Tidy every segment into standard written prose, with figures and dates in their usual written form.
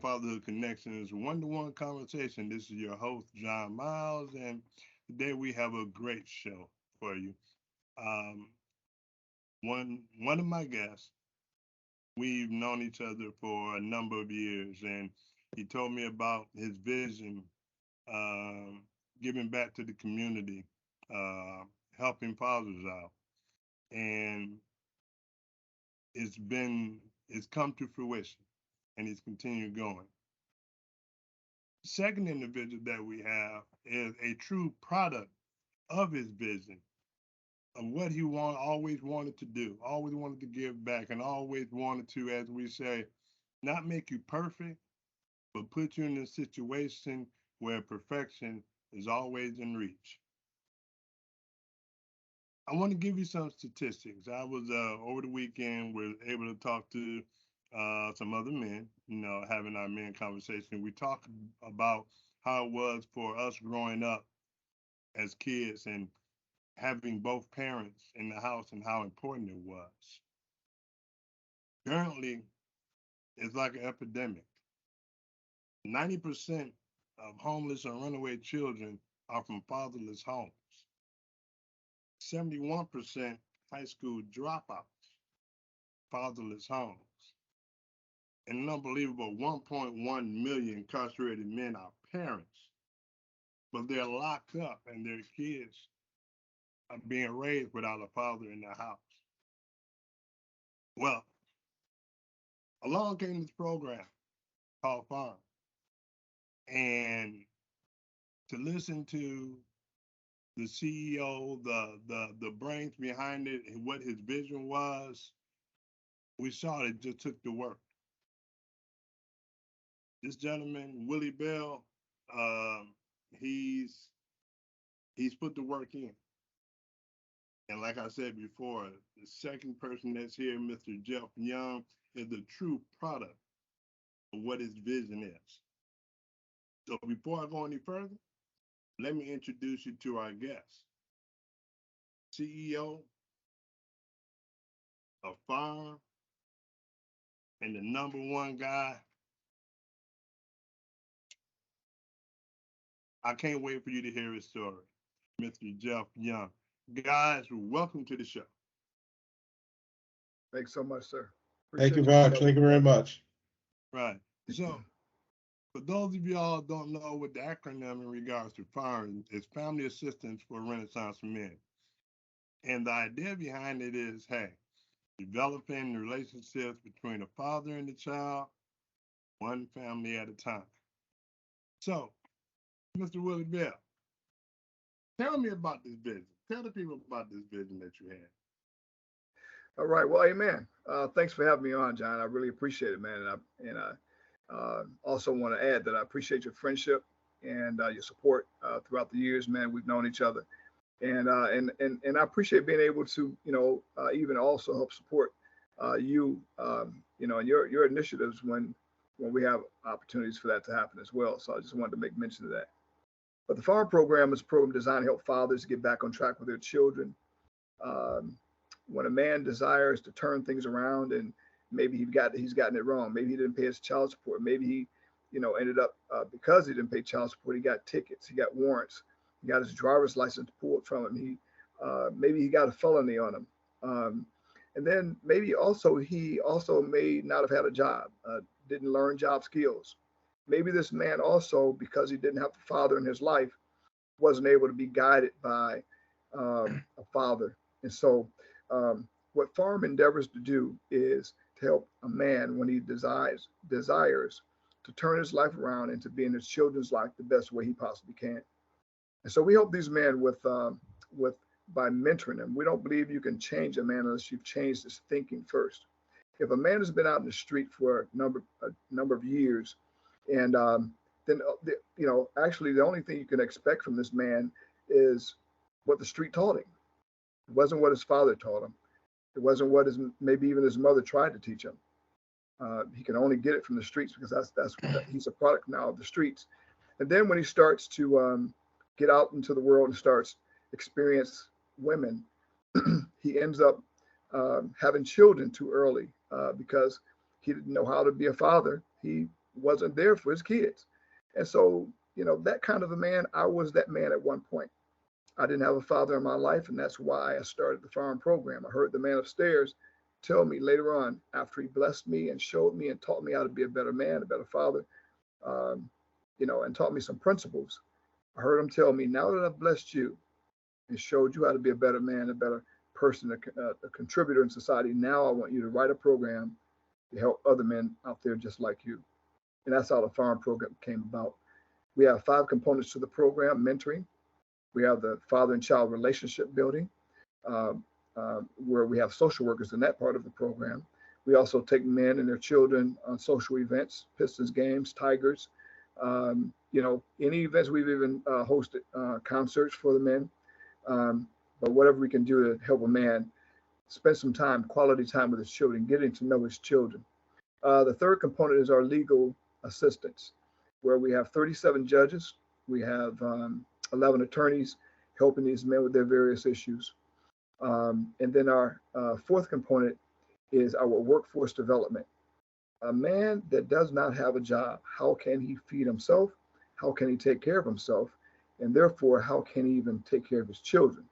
Fatherhood Connections one-to-one conversation. This is your host, John Miles, and today we have a great show for you. Um, one of my guests, we've known each other for a number of years, and he told me about his vision, um, giving back to the community, uh, helping fathers out, and it's come to fruition, and he's continued going. Second individual that we have is a true product of his vision, of what he always wanted to do, always wanted to give back, and always wanted to, as we say, not make you perfect, but put you in a situation where perfection is always in reach. I want to give you some statistics. I was over the weekend, was able to talk to some other men, having our men conversation. We talked about how it was for us growing up as kids and having both parents in the house and how important it was. Currently, it's like an epidemic. 90% of homeless or runaway children are from fatherless homes. 71% high school dropouts, fatherless homes. And an unbelievable 1.1 million incarcerated men are parents, but they're locked up and their kids are being raised without a father in the house. Well, along came this program called F.A.R.M. And to listen to the CEO, the brains behind it, and what his vision was, we saw it just took the work. This gentleman, Willie Bell, um, he's he's put the work in. And like I said before, the second person that's here, Mr. Jeff Young, is the true product of what his vision is. So before I go any further, let me introduce you to our guest, CEO of F.A.R.M. and the number one guy. I can't wait for you to hear his story, Mr. Jeff Young. Guys, welcome to the show. Thanks so much, sir. Thank you Appreciate you. much. Thank you very much. Right. So, for those of y'all don't know what the acronym in regards to F.A.R.M is Family Assistance for Renaissance Men. And the idea behind it is, hey, developing relationships between the father and the child, one family at a time. So, Mr. Willie Bell, tell me about this vision. Tell the people about this vision that you had. All right. Well, amen. Thanks for having me on, John. I really appreciate it, man. And I also want to add that I appreciate your friendship and your support throughout the years, man. We've known each other, and I appreciate being able to, even also help support you, and your initiatives when we have opportunities for that to happen as well. So I just wanted to make mention of that. But the F.A.R.M program is a program designed to help fathers get back on track with their children. Um, when a man desires to turn things around and maybe he's gotten it wrong, maybe he didn't pay his child support, maybe he, ended up because he didn't pay child support, he got tickets, he got warrants, he got his driver's license pulled from him, maybe he got a felony on him, and then maybe he also may not have had a job, didn't learn job skills. Maybe this man also, because he didn't have a father in his life, wasn't able to be guided by a father. And so, what F.A.R.M endeavors to do is to help a man when he desires to turn his life around and to be in his children's life the best way he possibly can. And so we help these men with by mentoring them. We don't believe you can change a man unless you've changed his thinking first. If a man has been out in the street for a number of years, and then actually the only thing you can expect from this man is what the street taught him. It wasn't what his father taught him. It wasn't what maybe even his mother tried to teach him. He can only get it from the streets because he's a product now of the streets. And then when he starts to get out into the world and starts experience women, he ends up having children too early because he didn't know how to be a father. He wasn't there for his kids. And so, that kind of a man, I was that man at one point. I didn't have a father in my life, and that's why I started the F.A.R.M program. I heard the man upstairs tell me later on, after he blessed me and showed me and taught me how to be a better man, a better father, um, and taught me some principles. I heard him tell me, now that I've blessed you and showed you how to be a better man, a better person, a contributor in society, now I want you to write a program to help other men out there just like you. And that's how the F.A.R.M program came about. We have 5 components to the program: mentoring. We have the father and child relationship building, uh, where we have social workers in that part of the program. We also take men and their children on social events, Pistons games, Tigers, any events. We've even hosted concerts for the men. But whatever we can do to help a man spend some time, quality time with his children, getting to know his children. The third component is our legal assistance, where we have 37 judges. We have 11 attorneys helping these men with their various issues. And then our fourth component is our workforce development. A man that does not have a job, how can he feed himself? How can he take care of himself? And therefore, how can he even take care of his children?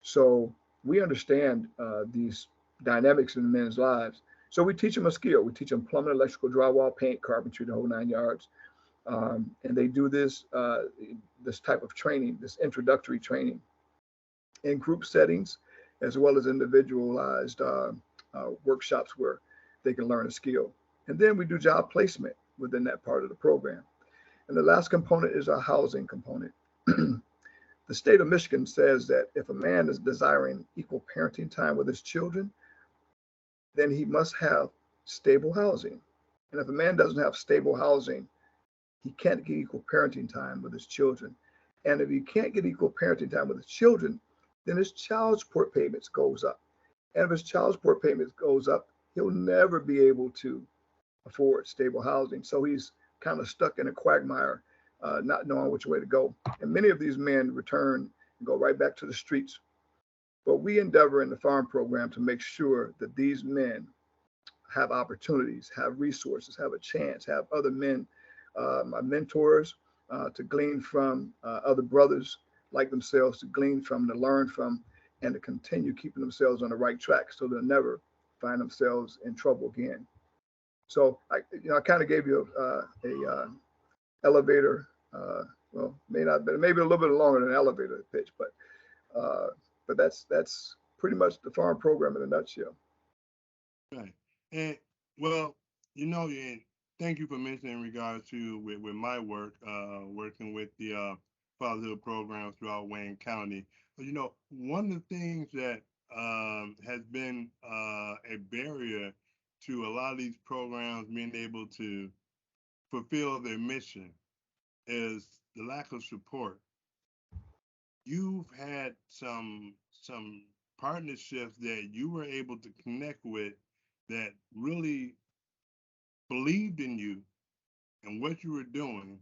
So we understand these dynamics in men's lives. So we teach them a skill. We teach them plumbing, electrical, drywall, paint, carpentry, the whole 9 yards. And they do this type of training, this introductory training, in group settings, as well as individualized workshops where they can learn a skill. And then we do job placement within that part of the program. And the last component is our housing component. The state of Michigan says that if a man is desiring equal parenting time with his children, then he must have stable housing. And if a man doesn't have stable housing, he can't get equal parenting time with his children. And if he can't get equal parenting time with his children, then his child support payments goes up. And if his child support payments goes up, he'll never be able to afford stable housing. So he's kind of stuck in a quagmire, not knowing which way to go. And many of these men return and go right back to the streets. But we endeavor in the F.A.R.M program to make sure that these men have opportunities, have resources, have a chance, have other men, my mentors, to glean from, other brothers like themselves to glean from, to learn from, and to continue keeping themselves on the right track so they'll never find themselves in trouble again. So I kind of gave you a elevator, well, maybe a little bit longer than an elevator pitch, but that's pretty much the F.A.R.M program in a nutshell. Right. And well, and thank you for mentioning in regards to with my work, working with the fatherhood programs throughout Wayne County. But one of the things that has been a barrier to a lot of these programs being able to fulfill their mission is the lack of support. You've had some partnerships that you were able to connect with that really believed in you and what you were doing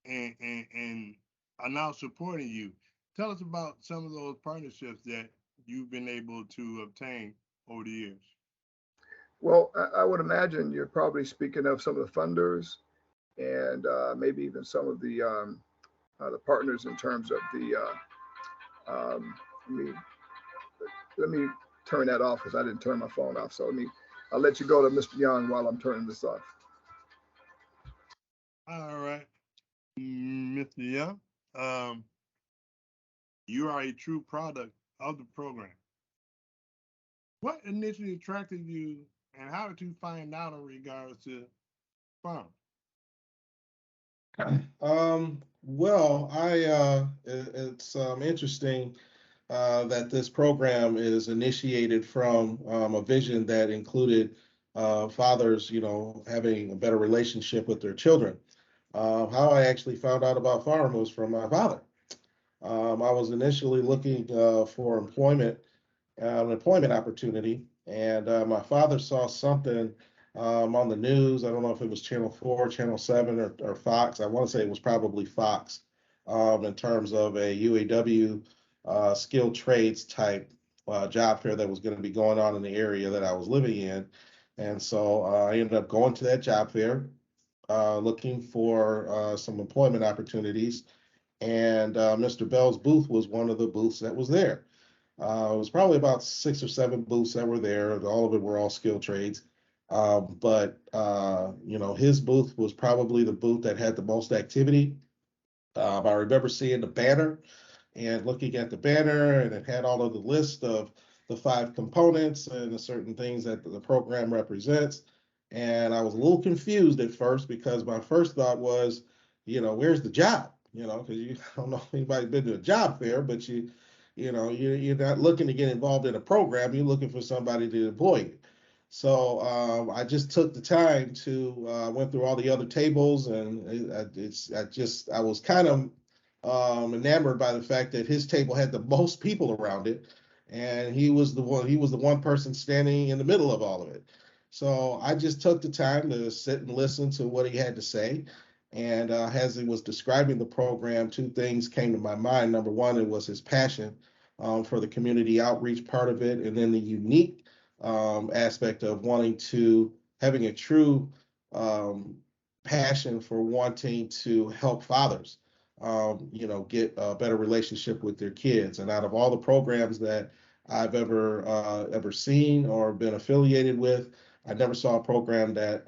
and are now supporting you. Tell us about some of those partnerships that you've been able to obtain over the years. Well, I would imagine you're probably speaking of some of the funders and maybe even some of the partners in terms of um, let me turn that off because I didn't turn my phone off. So I'll let you go to Mr. Young while I'm turning this off. All right, Mr. Young, you are a true product of the program. What initially attracted you, and how did you find out in regards to F.A.R.M? Well, it's interesting that this program is initiated from a vision that included fathers, having a better relationship with their children. How I actually found out about F.A.R.M was from my father. I was initially looking for an employment opportunity, and my father saw something on the news. I don't know if it was Channel 4, Channel 7, or Fox. I want to say it was probably Fox, in terms of a UAW skilled trades type job fair that was going to be going on in the area that I was living in. And so I ended up going to that job fair. looking for some employment opportunities, and Mr. Bell's booth was one of the booths that was there. It was probably about 6 or 7 booths that were there. All of it were all skilled trades. But his booth was probably the booth that had the most activity. I remember seeing the banner and looking at the banner, and it had all of the list of the 5 components and the certain things that the program represents. And I was a little confused at first because my first thought was, where's the job? Because I don't know if anybody's been to a job fair, but you're not looking to get involved in a program. You're looking for somebody to employ you. So I just took the time to went through all the other tables, and I was kind of enamored by the fact that his table had the most people around it, and he was the one person standing in the middle of all of it. So I just took the time to sit and listen to what he had to say. And as he was describing the program, 2 things came to my mind. Number one, it was his passion for the community outreach part of it, and then the unique aspect of having a true passion for wanting to help fathers, get a better relationship with their kids. And out of all the programs that I've ever seen or been affiliated with, I never saw a program that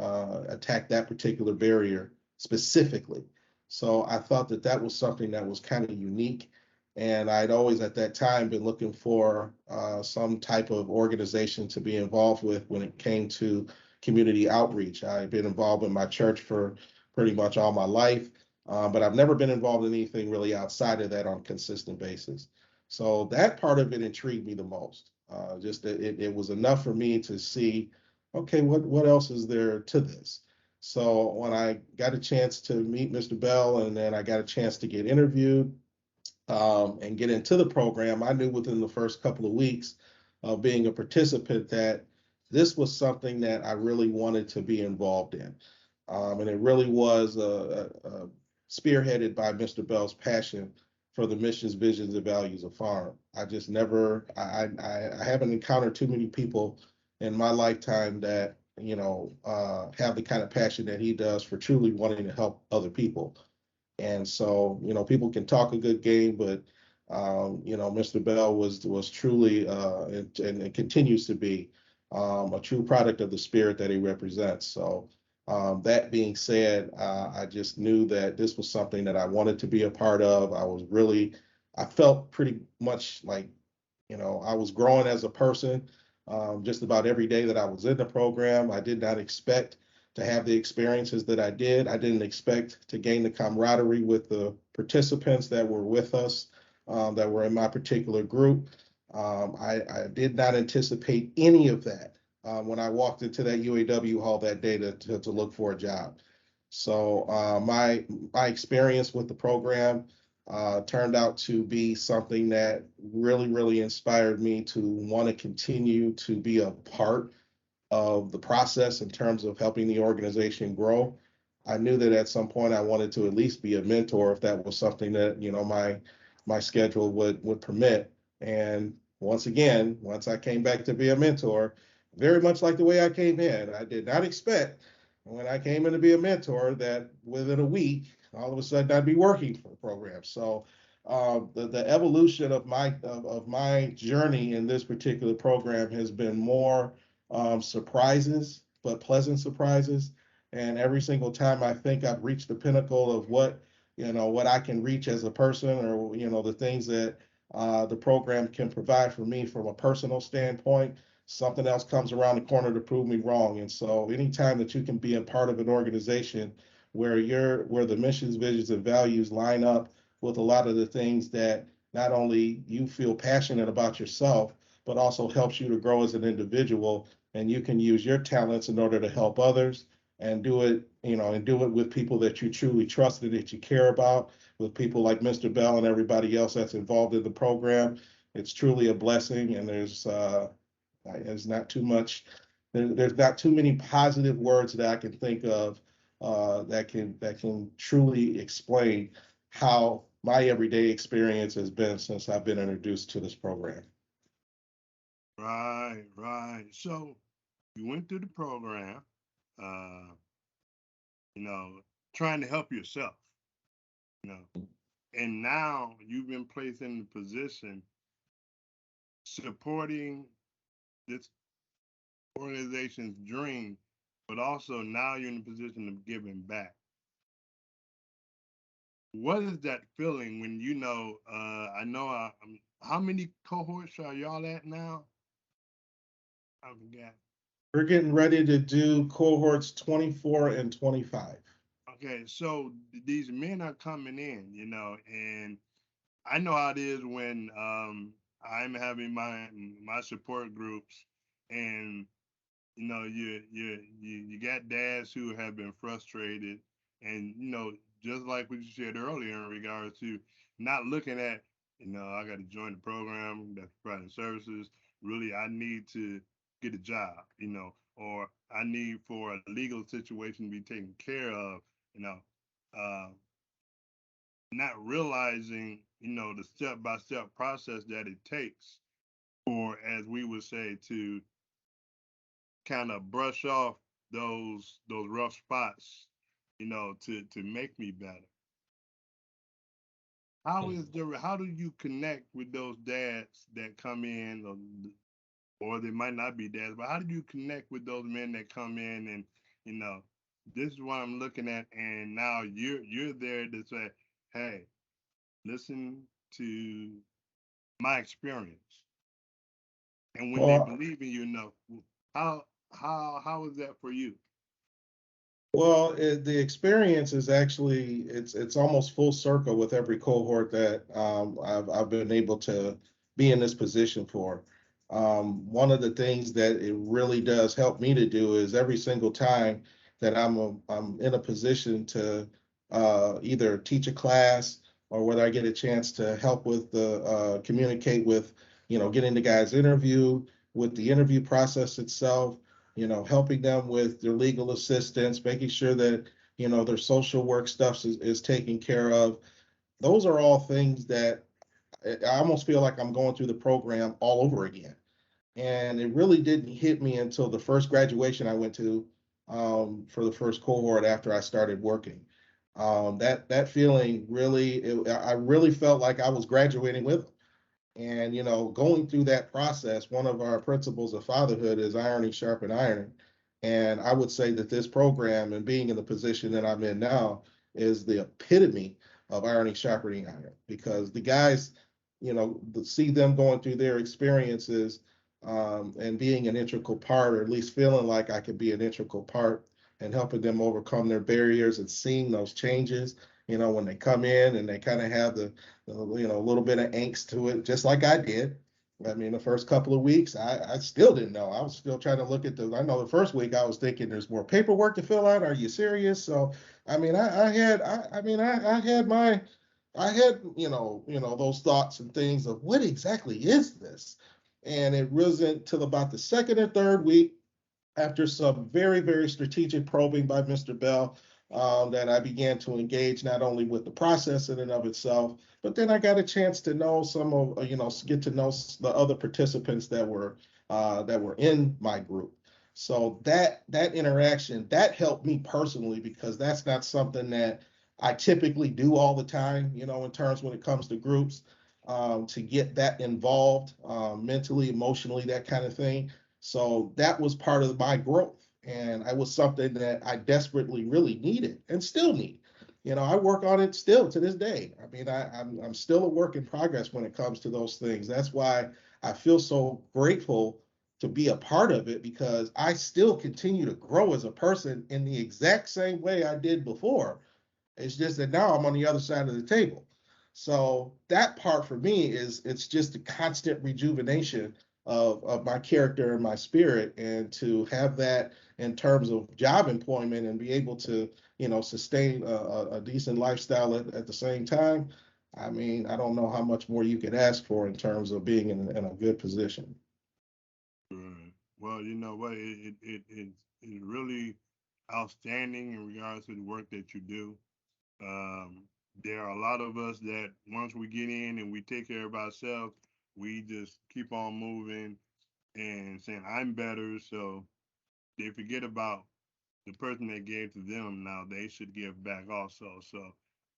attacked that particular barrier specifically. So I thought that was something that was kind of unique. And I'd always at that time been looking for some type of organization to be involved with when it came to community outreach. I've been involved in my church for pretty much all my life, but I've never been involved in anything really outside of that on a consistent basis. So that part of it intrigued me the most. Just that it was enough for me to see, okay, what else is there to this? So when I got a chance to meet Mr. Bell, and then I got a chance to get interviewed and get into the program, I knew within the first couple of weeks of being a participant that this was something that I really wanted to be involved in. And it really was spearheaded by Mr. Bell's passion for the missions, visions, and values of F.A.R.M. I haven't encountered too many people in my lifetime that have the kind of passion that he does for truly wanting to help other people. And so, people can talk a good game, but Mr. Bell was truly and it continues to be a true product of the spirit that he represents. So that being said, I just knew that this was something that I wanted to be a part of. I felt pretty much like, I was growing as a person just about every day that I was in the program. I did not expect to have the experiences that I did. I didn't expect to gain the camaraderie with the participants that were with us, that were in my particular group. I did not anticipate any of that when I walked into that UAW hall that day to look for a job. So my experience with the program turned out to be something that really, really inspired me to want to continue to be a part of the process in terms of helping the organization grow. I knew that at some point I wanted to at least be a mentor if that was something that my schedule would permit. And once again, once I came back to be a mentor, very much like the way I came in, I did not expect when I came in to be a mentor that within a week, all of a sudden I'd be working for the program. So the evolution of my journey in this particular program has been more surprises, but pleasant surprises. And every single time I think I've reached the pinnacle of what I can reach as a person, or the things that the program can provide for me from a personal standpoint, something else comes around the corner to prove me wrong. And so anytime that you can be a part of an organization where the missions, visions, and values line up with a lot of the things that not only you feel passionate about yourself, but also helps you to grow as an individual, and you can use your talents in order to help others and do it with people that you truly trust and that you care about, with people like Mr. Bell and everybody else that's involved in the program. It's truly a blessing, and there's not too much, there's not too many positive words that I can think of that can truly explain how my everyday experience has been since I've been introduced to this program. Right, right. So you went through the program. you know, trying to help yourself, you know. And now you've been placed in the position supporting this organization's dream, but also now you're in a position of giving back. What is that feeling when you know? I know. How many cohorts are y'all at now? I forgot. We're getting ready to do cohorts 24 and 25. Okay, so these men are coming in, you know, and I know how it is when I'm having my support groups, and you know, you got dads who have been frustrated, and you know, just like what you said earlier in regards to not looking at, you know, I got to join the program that's providing services. Really, I need to get a job, you know, or I need for a legal situation to be taken care of, you know, uh, not realizing, you know, the step by step process that it takes for, as we would say, to kind of brush off those rough spots, you know, to make me better. How do you connect with those dads that come in, or they might not be dads, but how do you connect with those men that come in and, you know, this is what I'm looking at, and now you're there to say, hey, listen to my experience, and when they Well, believe in you enough, how how is that for you? the experience is actually it's almost full circle with every cohort that I've been able to be in this position for. One of the things that it really does help me to do is every single time that I'm in a position to either teach a class or whether I get a chance to help with the communicate with, getting the guys interview with the interview process itself, helping them with their legal assistance, making sure that, their social work stuff is taken care of. Those are all things that I almost feel like I'm going through the program all over again. And it really didn't hit me until the first graduation I went to for the first cohort after I started working. That feeling really, I really felt like I was graduating with them. And, going through that process, one of our principles of fatherhood is ironing, sharpen iron. And I would say that this program and being in the position that I'm in now is the epitome of ironing, sharpening iron because the guys, see them going through their experiences and being an integral part, or at least feeling like I could be an integral part and helping them overcome their barriers and seeing those changes, when they come in and they kind of have a little bit of angst to it, just like I did. I mean, the first couple of weeks, I still didn't know. I was still trying to look at I know the first week I was thinking there's more paperwork to fill out. Are you serious? So, I mean, I had, those thoughts and things of what exactly is this? And it wasn't till about the second or third week after some very, very strategic probing by Mr. Bell, that I began to engage not only with the process in and of itself, but then I got a chance to know some of, get to know the other participants that were in my group. So that interaction that helped me personally because that's not something that I typically do all the time, in terms when it comes to groups, to get that involved mentally, emotionally, that kind of thing. So that was part of my growth. And it was something that I desperately really needed and still need. I work on it still to this day. I mean, I'm still a work in progress when it comes to those things. That's why I feel so grateful to be a part of it because I still continue to grow as a person in the exact same way I did before. It's just that now I'm on the other side of the table. So that part for me is it's just a constant rejuvenation of my character and my spirit. And to have that in terms of job employment and be able to, sustain a decent lifestyle at the same time. I mean, I don't know how much more you could ask for in terms of being in a good position. Right. Well, you know what? It's really outstanding in regards to the work that you do. Um, there are a lot of us that once we get in and we take care of ourselves, we just keep on moving and saying, I'm better. So they forget about the person that gave to them, now they should give back also. So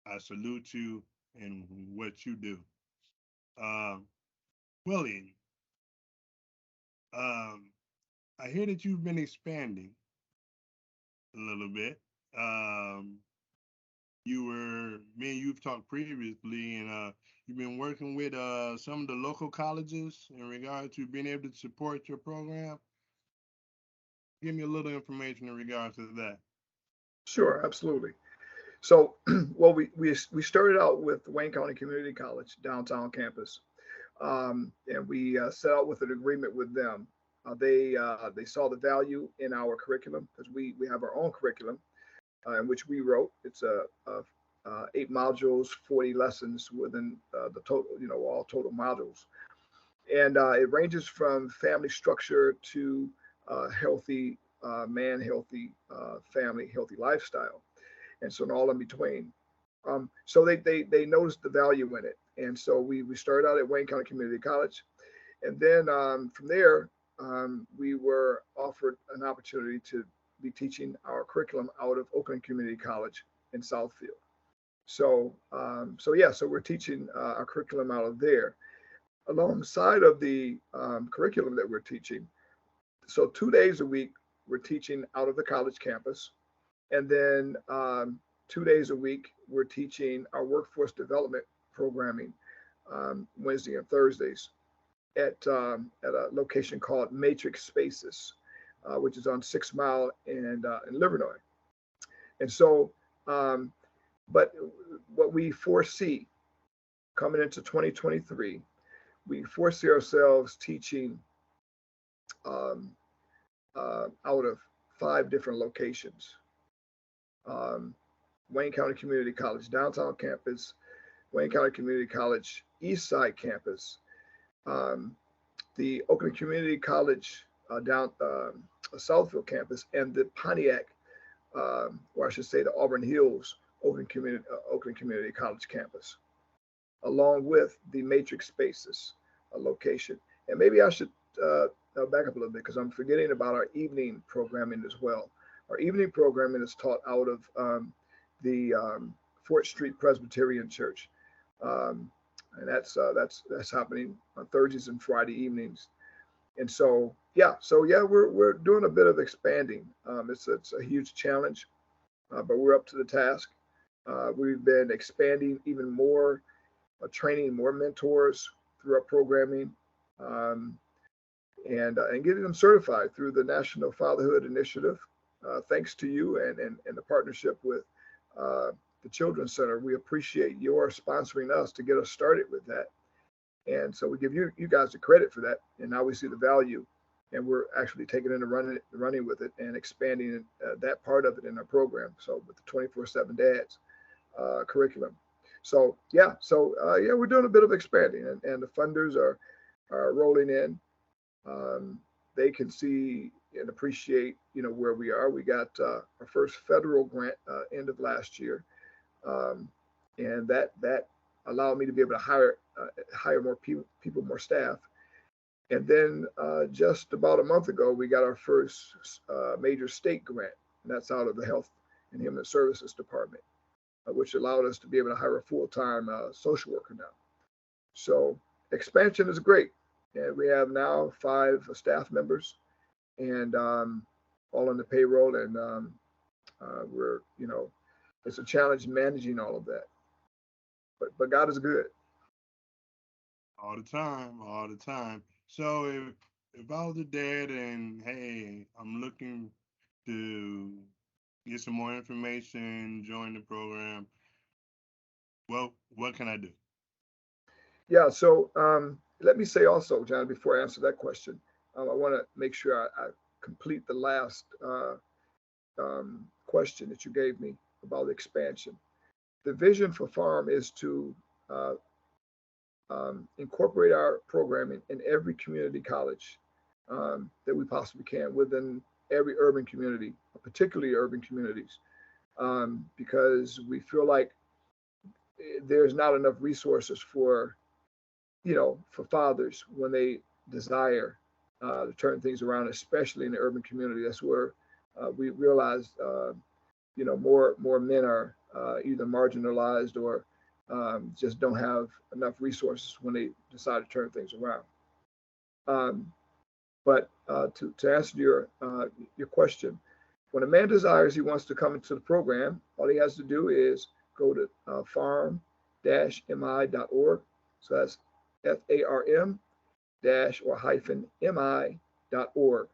I salute you in what you do. Um, Willie, um, I hear that you've been expanding a little bit. Um, me and you've talked previously, and you've been working with some of the local colleges in regard to being able to support your program. Give me a little information in regards to that. Sure, absolutely. So, well, we started out with Wayne County Community College downtown campus, and we set out with an agreement with them. They saw the value in our curriculum because we have our own curriculum in which we wrote. It's 8 modules, 40 lessons within the total, all total modules, and it ranges from family structure to healthy man, healthy family, healthy lifestyle, and so all in between. So they noticed the value in it, and so we started out at Wayne County Community College, and then from there we were offered an opportunity to be teaching our curriculum out of Oakland Community College in Southfield. So we're teaching our curriculum out of there alongside of the curriculum that we're teaching. So 2 days a week we're teaching out of the college campus, and then 2 days a week we're teaching our workforce development programming Wednesday and Thursdays at a location called Matrix Spaces, which is on 6 Mile in Livernois. And so, but what we foresee coming into 2023, we foresee ourselves teaching out of 5 different locations. Wayne County Community College downtown campus, Wayne County Community College East Side campus, the Oakland Community College Southfield campus, and the Pontiac, or I should say the Auburn Hills Oakland Community College campus, along with the Matrix Spaces location. And maybe I should back up a little bit because I'm forgetting about our evening programming as well. Our evening programming is taught out of the Fort Street Presbyterian Church, and that's happening on Thursdays and Friday evenings. And so we're doing a bit of expanding. It's a huge challenge, but we're up to the task. We've been expanding even more, training more mentors through our programming, and getting them certified through the National Fatherhood Initiative. Thanks to you and the partnership with the Children's Center, we appreciate your sponsoring us to get us started with that. And so we give you guys the credit for that. And now we see the value, and we're actually taking it and running with it and expanding that part of it in our program. So with the 24/7 dads curriculum. So we're doing a bit of expanding, and the funders are rolling in. They can see and appreciate where we are. We got our first federal grant end of last year, and that allowed me to be able to hire more people, more staff. And then just about a month ago, we got our first major state grant, and that's out of the Health and Human Services Department, which allowed us to be able to hire a full-time social worker now. So expansion is great, and we have now 5 staff members, and all on the payroll, and we're it's a challenge managing all of that, but God is good all the time. So if I was a dad and hey, I'm looking to get some more information, join the program, well, what can I do? Yeah, so let me say also, John, before I answer that question, I want to make sure I complete the last question that you gave me about expansion. The vision for F.A.R.M is to incorporate our programming in every community college that we possibly can within every urban community, particularly urban communities, because we feel like there's not enough resources for fathers when they desire to turn things around, especially in the urban community. That's where We realized, more men are either marginalized or just don't have enough resources when they decide to turn things around. Um, but to answer your question, when a man desires he wants to come into the program, all he has to do is go to farm-mi.org. So that's FARM dash or hyphen mi.org.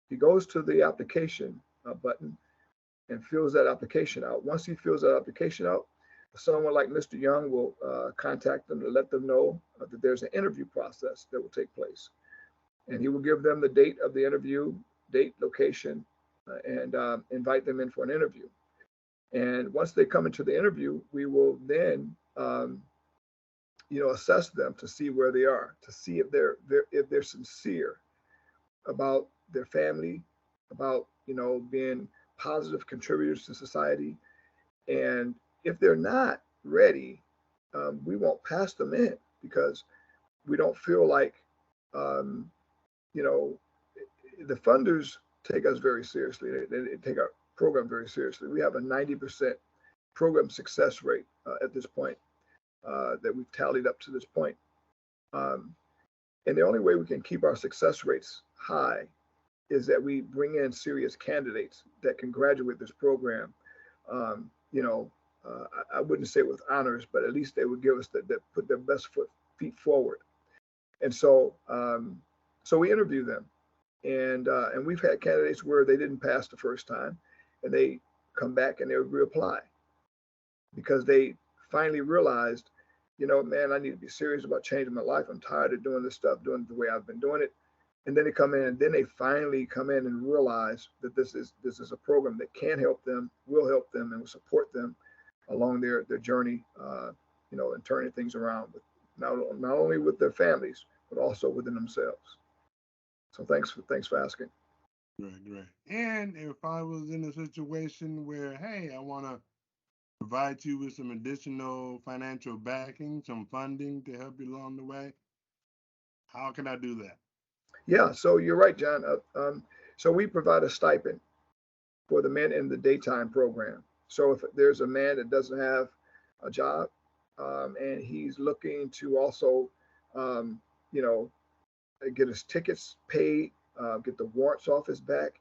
He goes to the application button and fills that application out. Once he fills that application out, someone like Mr. Young will contact them to let them know that there's an interview process that will take place. And he will give them the date of the interview, date, location, and invite them in for an interview. And once they come into the interview, we will then, assess them to see where they are, to see if they're sincere about their family, about being positive contributors to society. And if they're not ready, we won't pass them in because we don't feel like um, you know, the funders take us very seriously. They take our program very seriously. We have a 90% program success rate at this point that we've tallied up to this point. Um, and the only way we can keep our success rates high is that we bring in serious candidates that can graduate this program. Um, you know, I wouldn't say with honors, but at least they would give us that put their best feet forward. And so we interview them, and we've had candidates where they didn't pass the first time, and they come back and they reapply because they finally realized, man, I need to be serious about changing my life. I'm tired of doing this stuff, doing it the way I've been doing it. And then they come in, and then they finally come in and realize that this is a program that can help them, will help them, and will support them along their journey, and turning things around, with not only with their families but also within themselves. So thanks for asking. Right, right. And if I was in a situation where, hey, I want to provide you with some additional financial backing, some funding to help you along the way, how can I do that? Yeah, so you're right, John. So we provide a stipend for the men in the daytime program. So if there's a man that doesn't have a job, and he's looking to also, um, you know, get his tickets paid, get the warrants off his back,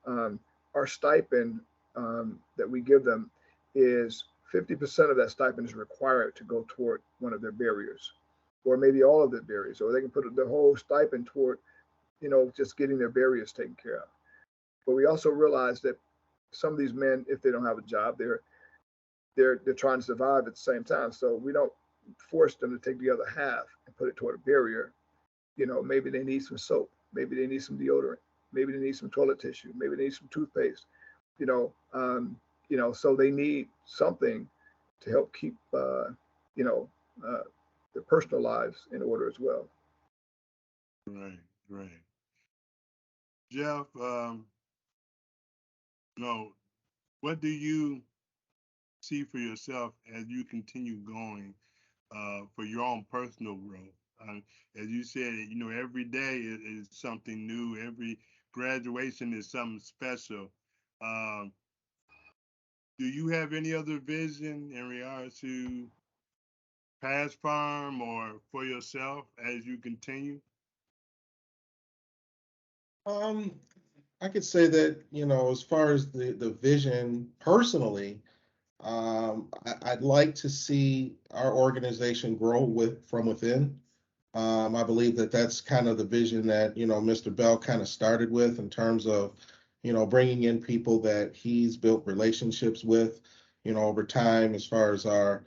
um, our stipend that we give them is 50% of that stipend is required to go toward one of their barriers, or maybe all of their barriers, or they can put the whole stipend toward, just getting their barriers taken care of. But we also realize that some of these men, if they don't have a job, they're trying to survive at the same time. So we don't force them to take the other half and put it toward a barrier. Maybe they need some soap, maybe they need some deodorant, maybe they need some toilet tissue, maybe they need some toothpaste. So they need something to help keep you know uh, their personal lives in order as well. Right, right. Jeff, no, what do you see for yourself as you continue going for your own personal growth? As you said, every day is something new. Every graduation is something special. Um, do you have any other vision in regards to past farm or for yourself as you continue? Um, I could say that, as far as the vision personally, I'd like to see our organization grow from within. I believe that that's kind of the vision that, Mr. Bell kind of started with in terms of, bringing in people that he's built relationships with, over time, as far as our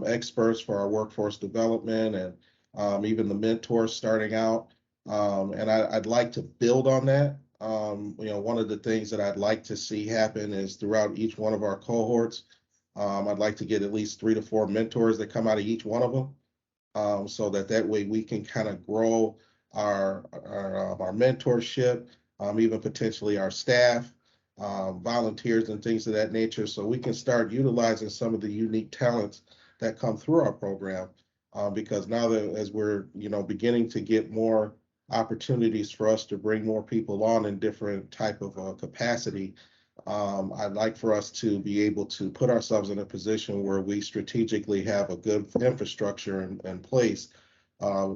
experts for our workforce development and even the mentors starting out. And I'd like to build on that. One of the things that I'd like to see happen is throughout each one of our cohorts, I'd like to get at least 3 to 4 mentors that come out of each one of them, so that way we can kind of grow our mentorship, even potentially our staff, volunteers and things of that nature, so we can start utilizing some of the unique talents that come through our program. Because now that as we're beginning to get more opportunities for us to bring more people on in different type of capacity. I'd like for us to be able to put ourselves in a position where we strategically have a good infrastructure in place,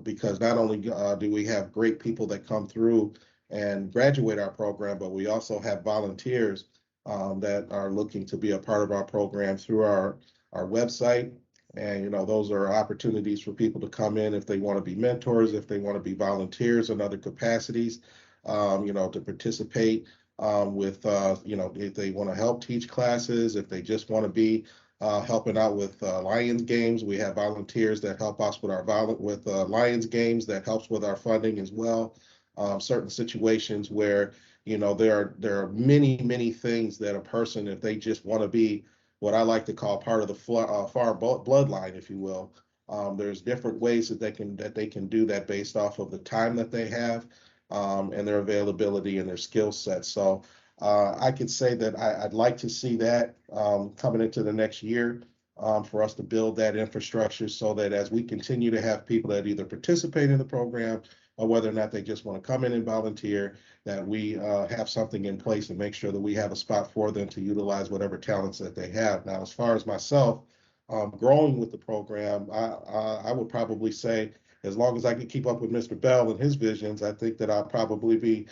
because not only do we have great people that come through and graduate our program, but we also have volunteers that are looking to be a part of our program through our website. And, those are opportunities for people to come in if they want to be mentors, if they want to be volunteers in other capacities, to participate with, if they want to help teach classes, if they just want to be helping out with Lions games. We have volunteers that help us with Lions games, that helps with our funding as well. Certain situations where, there are many things that a person, if they just want to be what I like to call part of the F.A.R.M bloodline, if you will. There's different ways that they can do that based off of the time that they have, and their availability and their skill set. So I could say that I'd like to see that coming into the next year, for us to build that infrastructure so that as we continue to have people that either participate in the program or whether or not they just want to come in and volunteer, that we have something in place and make sure that we have a spot for them to utilize whatever talents that they have. Now, as far as myself, growing with the program, I would probably say, as long as I can keep up with Mr. Bell and his visions, I think that I'll probably be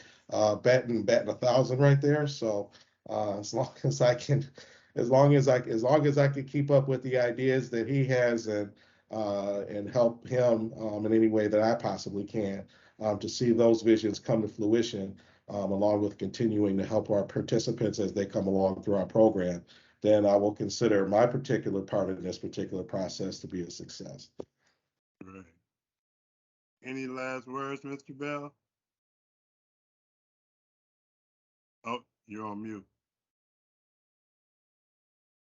batting 1,000 right there. So as long as I can, as long as I can keep up with the ideas that he has and help him in any way that I possibly can, to see those visions come to fruition, along with continuing to help our participants as they come along through our program, then I will consider my particular part of this particular process to be a success. Right. Any last words, Mr. Bell? Oh, you're on mute.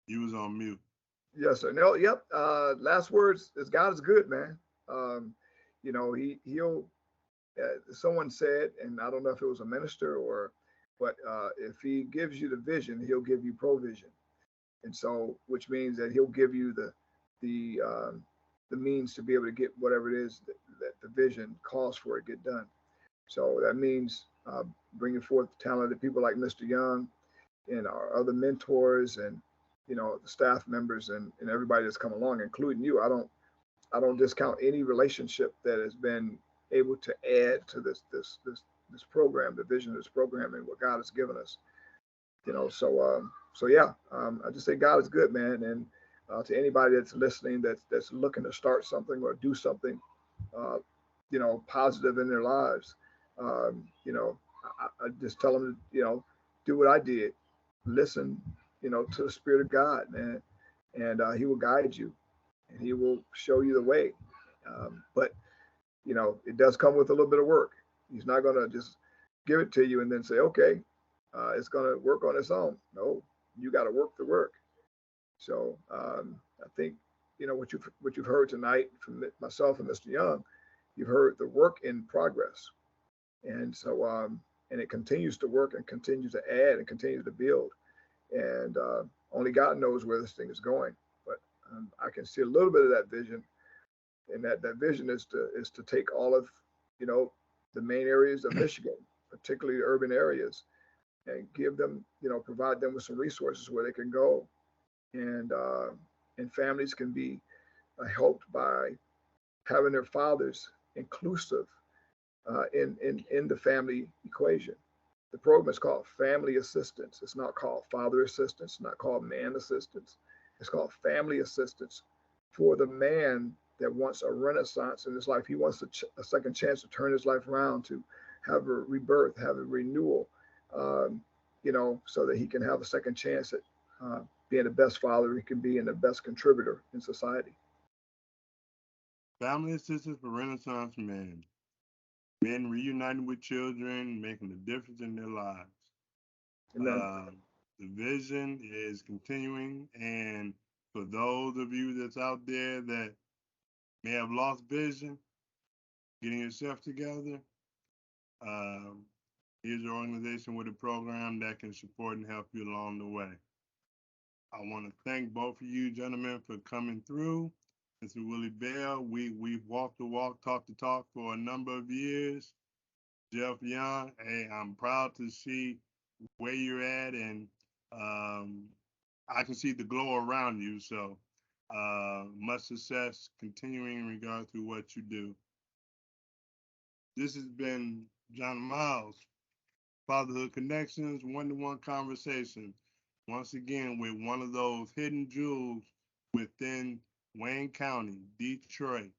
You was on mute. Yes, sir. No, yep. Last words is God is good, man. He'll. Someone said, and I don't know if it was a minister but if he gives you the vision, he'll give you provision, and so which means that he'll give you the means to be able to get whatever it is that the vision calls for it get done. So that means bringing forth talented people like Mr. Young and our other mentors and the staff members and everybody that's come along, including you. I don't discount any relationship that has been able to add to this program, the vision of this program, and what God has given us. So yeah, I just say God is good, man, and to anybody that's listening, that's looking to start something or do something, positive in their lives, I just tell them to do what I did, listen, to the Spirit of God, man, and He will guide you, and He will show you the way. But it does come with a little bit of work. He's not going to just give it to you and then say, okay, it's going to work on its own. No, you got to work the work. So I think what you've heard tonight from myself and Mr. Young, you've heard the work in progress, and so and it continues to work and continues to add and continues to build, and only God knows where this thing is going. But I can see a little bit of that vision, and that vision is to take all of the main areas of Michigan, particularly the urban areas, and give them provide them with some resources where they can go, and families can be helped by having their fathers inclusive in the family equation. The program is called family assistance. It's not called father assistance, not called man assistance. It's called family assistance for the man that wants a renaissance in his life. He wants a second chance to turn his life around, to have a rebirth, have a renewal, so that he can have a second chance at being the best father he can be and the best contributor in society. Family assistance for Renaissance men. Men reuniting with children, making a difference in their lives. Amen. The vision is continuing, and for those of you that's out there that may have lost vision, getting yourself together, here's your organization with a program that can support and help you along the way. I want to thank both of you gentlemen for coming through. Mr. Willie Bell, we've walked the walk, talked the talk for a number of years. Jeff Young, hey, I'm proud to see where you're at, and I can see the glow around you. So much success continuing in regard to what you do. This has been John Miles, Fatherhood Connections, one-to-one conversation. Once again, with one of those hidden jewels within Wayne County, Detroit,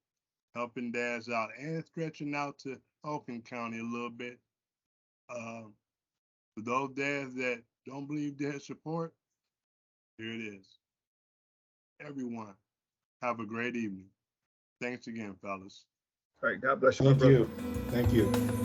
helping dads out and stretching out to Oakland County a little bit. For those dads that don't believe dad support, here it is. Everyone, have a great evening. Thanks again, fellas. All right. God bless you, my Thank brother. you. Thank you.